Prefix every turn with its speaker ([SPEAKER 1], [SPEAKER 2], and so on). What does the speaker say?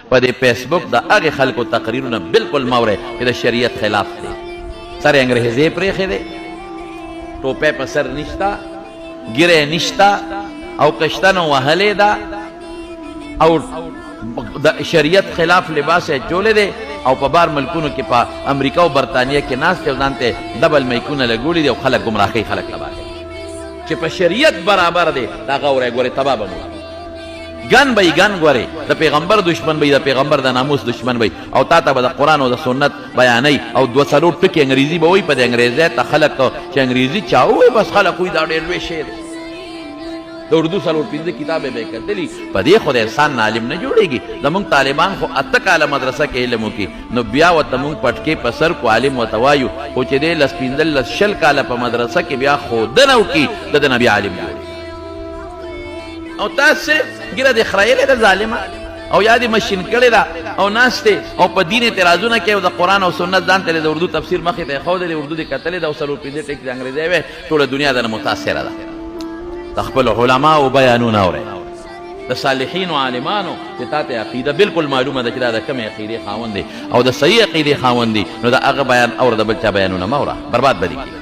[SPEAKER 1] په دې فیسبوک د هغې خلکو تقریرونه بالکل مه اورئ چې د شریعت خلاف دی سر یې انګریزۍ پرېښی دی ټوپی په سر نشته ګیره نشته او کشته نو وهلې ده او د شریعت خلاف لباس یې چولی دی او په بار ملکونو کې په امریکا او برطانیه کې ناست دی او ځان ته ډبل میکونه لګولي دي او خلک ګمراه کوي خلک تباه کوي چې په شریعت برابر دی دا غوری ګورې تباه به مو ګن به یې ګن ګورې د پیغمبر دشمن به یې د پیغمبر د ناموس دشمن به او تا ته به د قرآن او د سنت بیانوي او دوه څلور ټکي انګریزي به وایي په د انګریزۍ ته خلک چې انګریزي چا ووایي بس خلک وایي دا ډېر لوی شی دی د اردو څلور پنځه کتابې به یې کتلي په دې خو د انسان نه عالم نه جوړېږي زمونږ طالبان خو 8 کاله مدرسه کې علم وکړي نو بیا ورته مونږ پټکې په سر کو عالم ورته وایو خو چې دی 10 کاله په مدرسه کې بیا ښودنه وکړي د ده نه بیا عالم جوړېږي او تاسې ګیره دې خرایلې ده ظالمه او یا دې مشین کړې ده او ناستې او په دین اعتراضونه کوي او د قرآن او سنت ځان ته د اردو تفسیر مخې ته یې ښودلې اردو دې کتلې ده او څلور پنځه ټکي د انګریزۍ وې ټوله دنیا درنه متاثره ده د خپلو علماو بیانونه اورئ د صالحینو عالمانو چې تا ته عقیده بالکل معلومه ده چې دا د کمې عقیدې خاوند دی او د صحیح عقیدې خاوند دی نو د هغه بیان اوره د بل چا بیانونه مه اوره برباد به دې کېږي